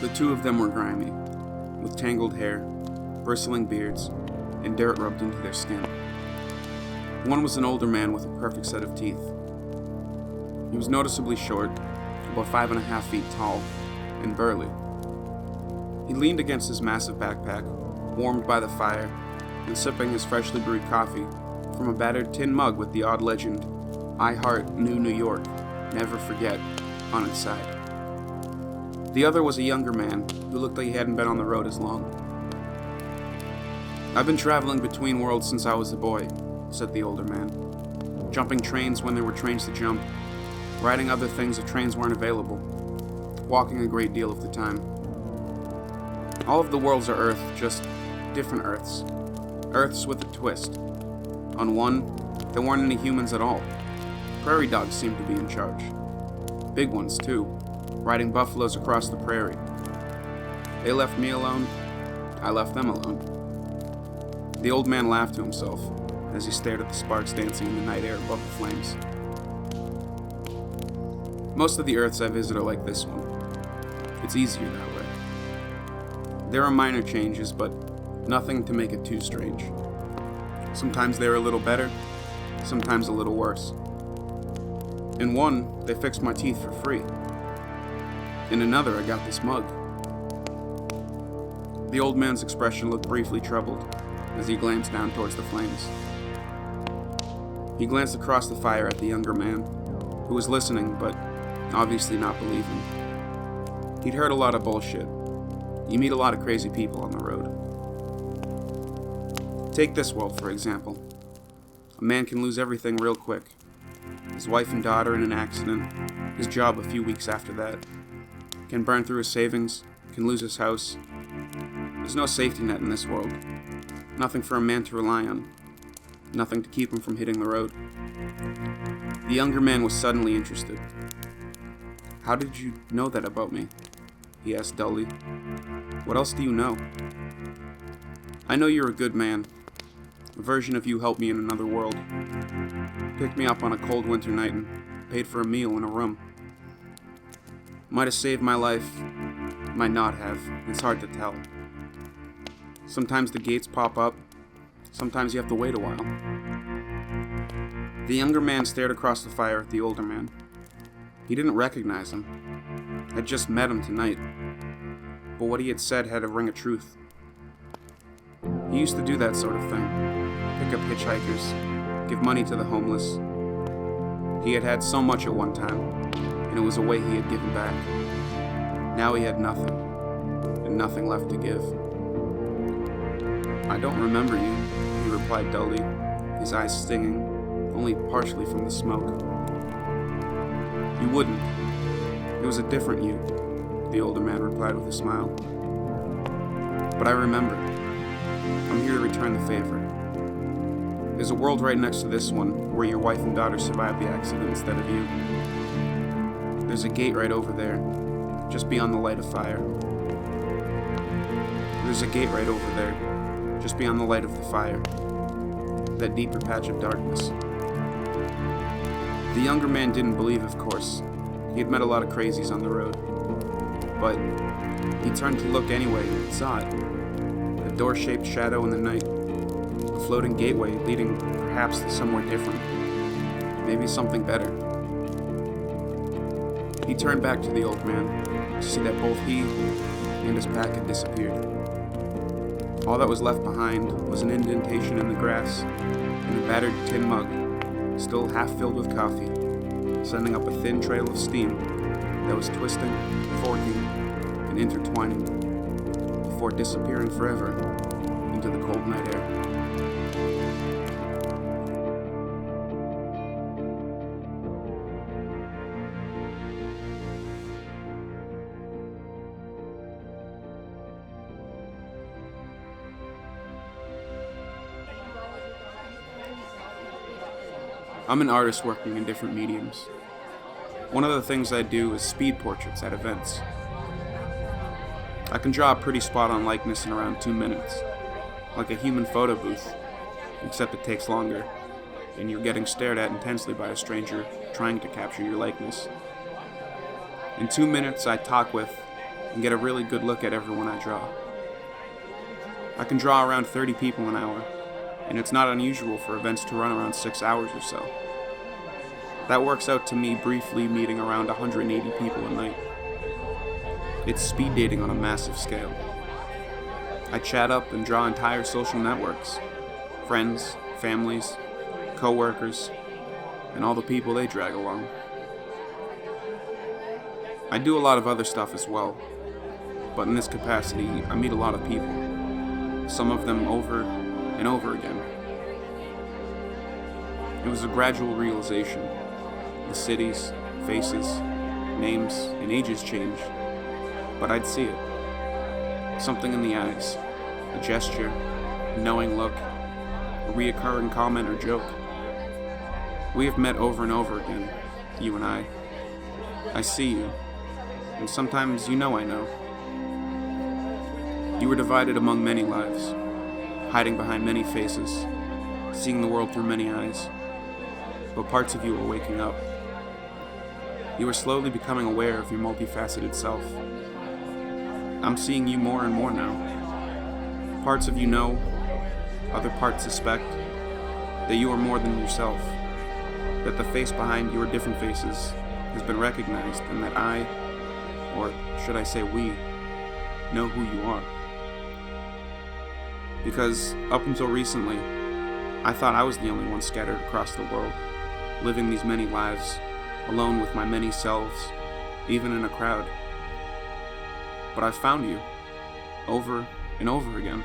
The two of them were grimy, with tangled hair, bristling beards, and dirt rubbed into their skin. One was an older man with a perfect set of teeth. He was noticeably short, about 5.5 feet tall, and burly. He leaned against his massive backpack, warmed by the fire, and sipping his freshly brewed coffee from a battered tin mug with the odd legend, "I Heart New York, Never Forget," on its side. The other was a younger man who looked like he hadn't been on the road as long. "I've been traveling between worlds since I was a boy," said the older man. "Jumping trains when there were trains to jump, riding other things if trains weren't available, walking a great deal of the time. All of the worlds are Earth, just different Earths. Earths with a twist. On one, there weren't any humans at all. Prairie dogs seemed to be in charge. Big ones, too, riding buffaloes across the prairie. They left me alone, I left them alone." The old man laughed to himself as he stared at the sparks dancing in the night air above the flames. "Most of the Earths I visit are like this one. It's easier that way. There are minor changes, but nothing to make it too strange. Sometimes they're a little better, sometimes a little worse. In one, they fixed my teeth for free. In another, I got this mug." The old man's expression looked briefly troubled as he glanced down towards the flames. He glanced across the fire at the younger man, who was listening but obviously not believing. He'd heard a lot of bullshit. You meet a lot of crazy people on the road. Take this world, for example. A man can lose everything real quick. His wife and daughter in an accident, his job a few weeks after that. Can burn through his savings, can lose his house. There's no safety net in this world. Nothing for a man to rely on. Nothing to keep him from hitting the road. The younger man was suddenly interested. "How did you know that about me?" he asked dully. "What else do you know?" "I know you're a good man. A version of you helped me in another world. Picked me up on a cold winter night and paid for a meal in a room. Might have saved my life, might not have. It's hard to tell. Sometimes the gates pop up, sometimes you have to wait a while." The younger man stared across the fire at the older man. He didn't recognize him. Had just met him tonight. But what he had said had a ring of truth. He used to do that sort of thing. Pick up hitchhikers, give money to the homeless. He had had so much at one time, and it was a way he had given back. Now he had nothing, and nothing left to give. "I don't remember you," he replied dully, his eyes stinging, only partially from the smoke. "You wouldn't. It was a different you," the older man replied with a smile. "But I remember. I'm here to return the favor. There's a world right next to this one where your wife and daughter survived the accident instead of you. There's a gate right over there, just beyond the light of fire. There's a gate right over there, just beyond the light of the fire. That deeper patch of darkness." The younger man didn't believe, of course. He had met a lot of crazies on the road. But he turned to look anyway and saw it. A door-shaped shadow in the night. A floating gateway leading perhaps to somewhere different. Maybe something better. He turned back to the old man to see that both he and his pack had disappeared. All that was left behind was an indentation in the grass and a battered tin mug, still half filled with coffee, sending up a thin trail of steam that was twisting, forking, and intertwining before disappearing forever into the cold night air. I'm an artist working in different mediums. One of the things I do is speed portraits at events. I can draw a pretty spot-on likeness in around 2 minutes, like a human photo booth, except it takes longer, and you're getting stared at intensely by a stranger trying to capture your likeness. In 2 minutes, I talk with and get a really good look at everyone I draw. I can draw around 30 people an hour, and it's not unusual for events to run around 6 hours or so. That works out to me briefly meeting around 180 people a night. It's speed dating on a massive scale. I chat up and draw entire social networks, friends, families, co-workers, and all the people they drag along. I do a lot of other stuff as well, but in this capacity, I meet a lot of people, some of them over and over again. It was a gradual realization. The cities, faces, names, and ages change, but I'd see it. Something in the eyes, a gesture, a knowing look, a reoccurring comment or joke. We have met over and over again, you and I. I see you, and sometimes you know I know. You were divided among many lives, hiding behind many faces, seeing the world through many eyes, but parts of you were waking up. You are slowly becoming aware of your multifaceted self. I'm seeing you more and more now. Parts of you know, other parts suspect, that you are more than yourself, that the face behind your different faces has been recognized, and that I, or should I say we, know who you are. Because up until recently, I thought I was the only one scattered across the world, living these many lives, alone with my many selves, even in a crowd. But I've found you, over and over again.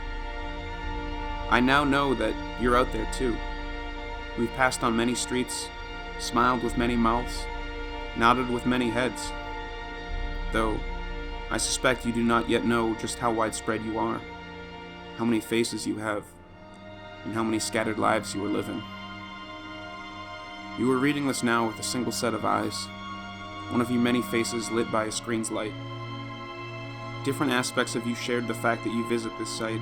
I now know that you're out there too. We've passed on many streets, smiled with many mouths, nodded with many heads. Though, I suspect you do not yet know just how widespread you are, how many faces you have, and how many scattered lives you are living. You are reading this now with a single set of eyes, one of your many faces lit by a screen's light. Different aspects of you shared the fact that you visit this site.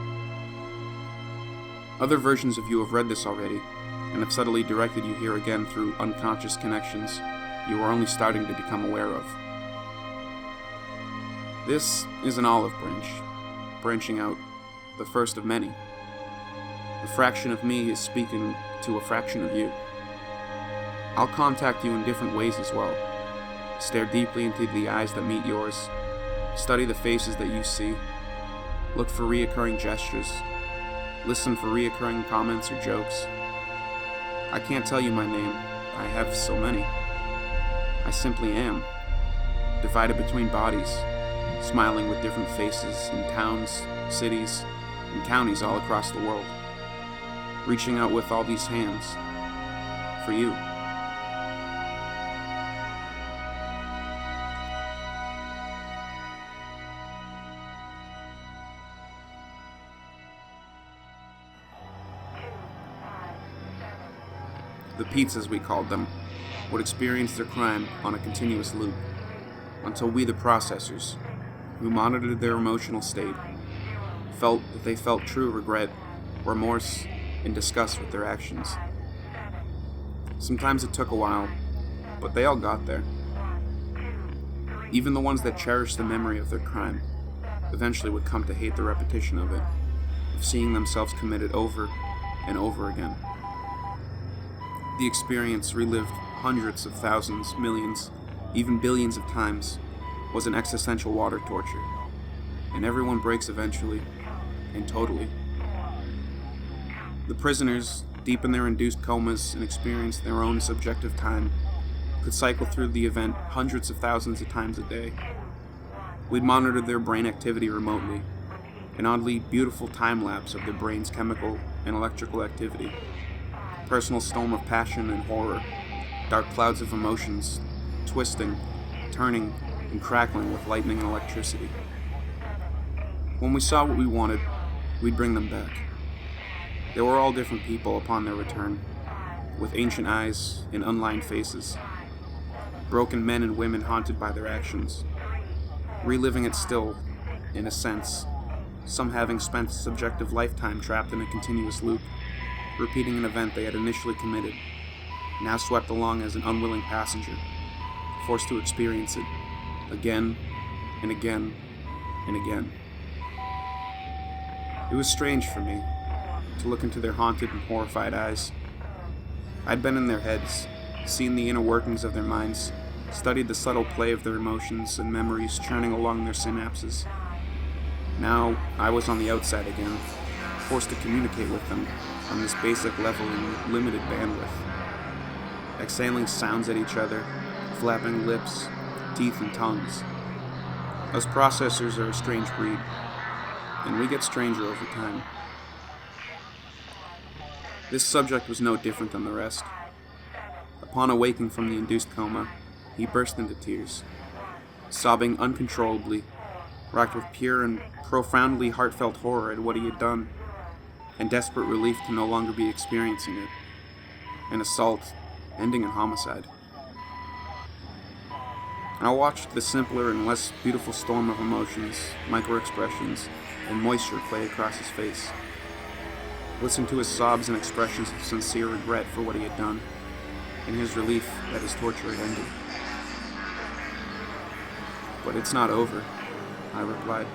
Other versions of you have read this already, and have subtly directed you here again through unconscious connections you are only starting to become aware of. This is an olive branch, branching out, the first of many. A fraction of me is speaking to a fraction of you. I'll contact you in different ways as well. Stare deeply into the eyes that meet yours. Study the faces that you see. Look for reoccurring gestures. Listen for reoccurring comments or jokes. I can't tell you my name. I have so many. I simply am. Divided between bodies. Smiling with different faces in towns, cities, and counties all across the world. Reaching out with all these hands. For you. The Pete's, as we called them, would experience their crime on a continuous loop, until we, the processors, who monitored their emotional state, felt that they felt true regret, remorse, and disgust with their actions. Sometimes it took a while, but they all got there. Even the ones that cherished the memory of their crime eventually would come to hate the repetition of it, of seeing themselves committed over and over again. The experience, relived hundreds of thousands, millions, even billions of times, was an existential water torture, and everyone breaks eventually, and totally. The prisoners, deep in their induced comas and experienced their own subjective time, could cycle through the event hundreds of thousands of times a day. We'd monitored their brain activity remotely, an oddly beautiful time-lapse of their brain's chemical and electrical activity. Personal storm of passion and horror, dark clouds of emotions, twisting, turning, and crackling with lightning and electricity. When we saw what we wanted, we'd bring them back. They were all different people upon their return, with ancient eyes and unlined faces, broken men and women haunted by their actions, reliving it still, in a sense, some having spent a subjective lifetime trapped in a continuous loop, repeating an event they had initially committed, now swept along as an unwilling passenger, forced to experience it, again and again and again. It was strange for me to look into their haunted and horrified eyes. I'd been in their heads, seen the inner workings of their minds, studied the subtle play of their emotions and memories churning along their synapses. Now, I was on the outside again, forced to communicate with them on this basic level in limited bandwidth. Exhaling sounds at each other, flapping lips, teeth and tongues. Us processors are a strange breed, and we get stranger over time. This subject was no different than the rest. Upon awaking from the induced coma, he burst into tears, sobbing uncontrollably, racked with pure and profoundly heartfelt horror at what he had done, and desperate relief to no longer be experiencing it. An assault, ending in homicide. I watched the simpler and less beautiful storm of emotions, micro-expressions, and moisture play across his face. Listened to his sobs and expressions of sincere regret for what he had done, and his relief that his torture had ended. "But it's not over," I replied.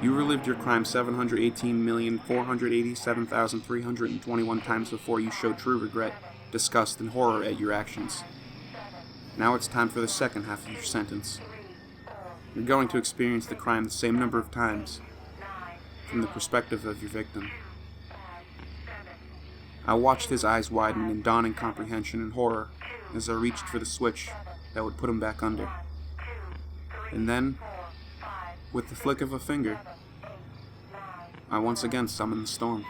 "You relived your crime 718,487,321 times before you showed true regret, disgust, and horror at your actions. Now it's time for the second half of your sentence. You're going to experience the crime the same number of times, from the perspective of your victim." I watched his eyes widen in dawning comprehension and horror as I reached for the switch that would put him back under. And then, with the flick of a finger, I once again summoned the storm.